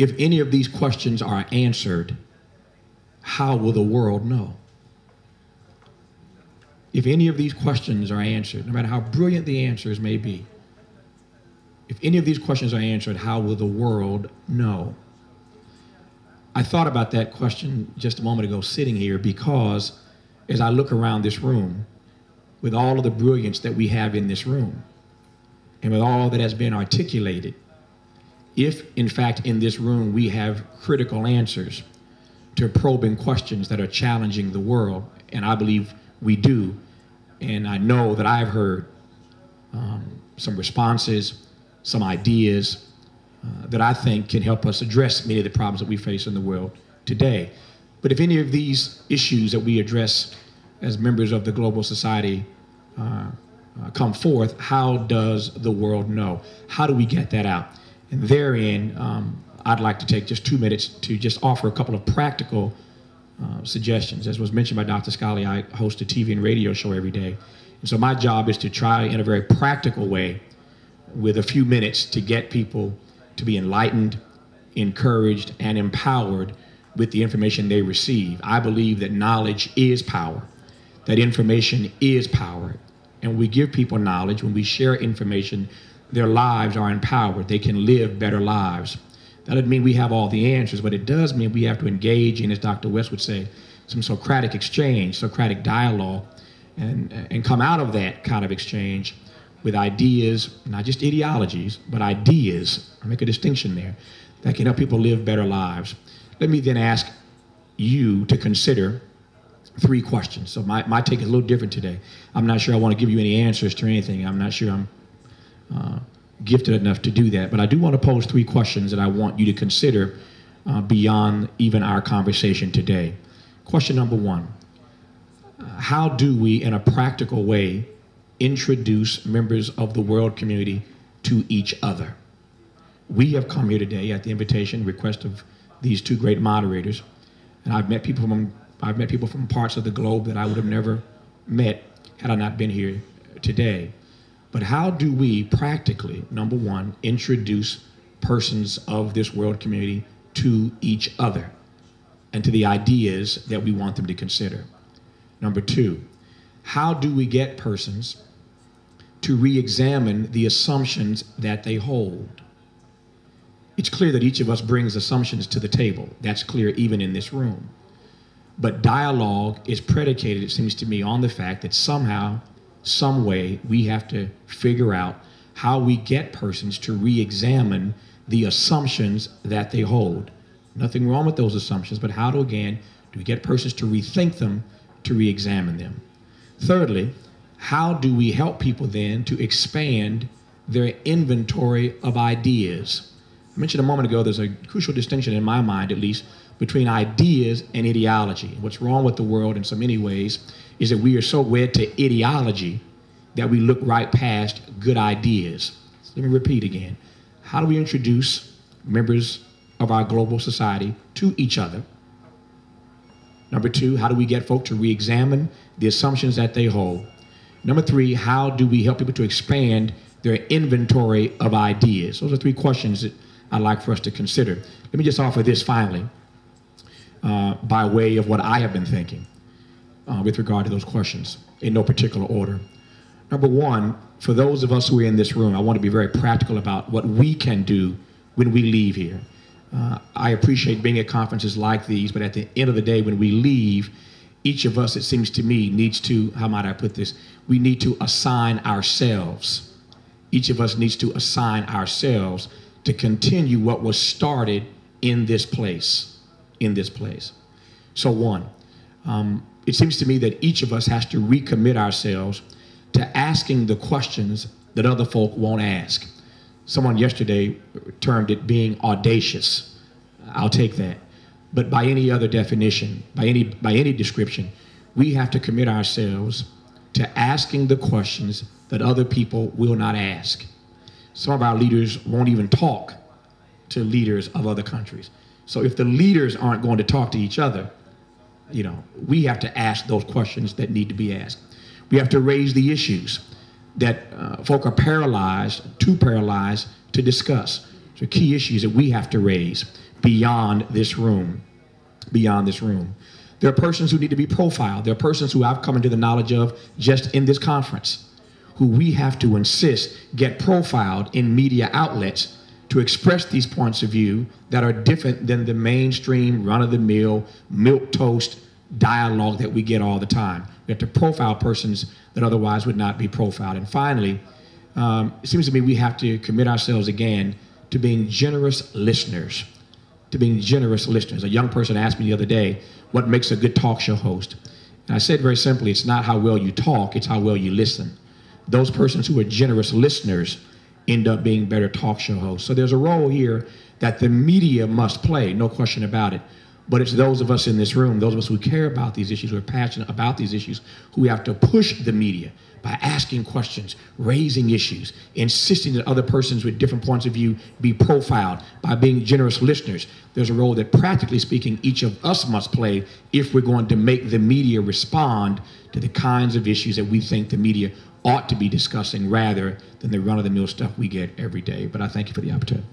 if any of these questions are answered, how will the world know? If any of these questions are answered, no matter how brilliant the answers may be, if any of these questions are answered, how will the world know? I thought about that question just a moment ago sitting here, because as I look around this room, with all of the brilliance that we have in this room, and with all that has been articulated, if in fact in this room we have critical answers to probing questions that are challenging the world, and I believe we do, and I know that I've heard some responses, some ideas that I think can help us address many of the problems that we face in the world today. But if any of these issues that we address as members of the global society come forth, how does the world know? How do we get that out? And therein, I'd like to take just 2 minutes to just offer a couple of practical suggestions. As was mentioned by Dr. Smiley, I host a TV and radio show every day. And so my job is to try in a very practical way, with a few minutes, to get people to be enlightened, encouraged, and empowered with the information they receive. I believe that knowledge is power, that information is power. And when we give people knowledge, when we share information, their lives are empowered. They can live better lives. That doesn't mean we have all the answers, but it does mean we have to engage in, as Dr. West would say, some Socratic exchange, Socratic dialogue, and come out of that kind of exchange with ideas, not just ideologies, but ideas. I make a distinction there, that can help people live better lives. Let me then ask you to consider 3 questions. So my take is a little different today. I'm not sure I want to give you any answers to anything. I'm not sure I'm gifted enough to do that, but I do want to pose 3 questions that I want you to consider beyond even our conversation today. Question number 1, how do we, in a practical way, introduce members of the world community to each other? We have come here today at the invitation, request of these 2 great moderators, and I've met people from parts of the globe that I would have never met had I not been here today. But how do we practically, number 1, introduce persons of this world community to each other and to the ideas that we want them to consider? Number 2, how do we get persons to re-examine the assumptions that they hold? It's clear that each of us brings assumptions to the table. That's clear even in this room. But dialogue is predicated, it seems to me, on the fact that somehow, some way, we have to figure out how we get persons to re-examine the assumptions that they hold. Nothing wrong with those assumptions, but how do we get persons to rethink them, to re-examine them? Thirdly, how do we help people then to expand their inventory of ideas? I mentioned a moment ago, there's a crucial distinction in my mind, at least, between ideas and ideology. What's wrong with the world in so many ways is that we are so wed to ideology that we look right past good ideas. So let me repeat again. How do we introduce members of our global society to each other? Number 2, how do we get folk to re-examine the assumptions that they hold? Number 3, how do we help people to expand their inventory of ideas? Those are 3 questions that I'd like for us to consider. Let me just offer this finally, by way of what I have been thinking with regard to those questions, in no particular order. Number 1, for those of us who are in this room, I want to be very practical about what we can do when we leave here. I appreciate being at conferences like these, but at the end of the day, when we leave, each of us, it seems to me, needs to, how might I put this, we need to assign ourselves. Each of us needs to assign ourselves to continue what was started in this place, So 1, it seems to me that each of us has to recommit ourselves to asking the questions that other folk won't ask. Someone yesterday termed it being audacious. I'll take that. But by any other definition, by any description, we have to commit ourselves to asking the questions that other people will not ask. Some of our leaders won't even talk to leaders of other countries. So if the leaders aren't going to talk to each other, we have to ask those questions that need to be asked. We have to raise the issues that folk are too paralyzed to discuss. So key issues that we have to raise. beyond this room. Beyond this room. There are persons who need to be profiled. There are persons who I've come into the knowledge of just in this conference, who we have to insist get profiled in media outlets to express these points of view that are different than the mainstream, run-of-the-mill, milquetoast dialogue that we get all the time. We have to profile persons that otherwise would not be profiled. And finally, it seems to me we have to commit ourselves again to being generous listeners. To being generous listeners. A young person asked me the other day, what makes a good talk show host? And I said very simply, it's not how well you talk, it's how well you listen. Those persons who are generous listeners end up being better talk show hosts. So there's a role here that the media must play, no question about it. But it's those of us in this room, those of us who care about these issues, who are passionate about these issues, who have to push the media by asking questions, raising issues, insisting that other persons with different points of view be profiled, by being generous listeners. There's a role that, practically speaking, each of us must play if we're going to make the media respond to the kinds of issues that we think the media ought to be discussing rather than the run-of-the-mill stuff we get every day. But I thank you for the opportunity.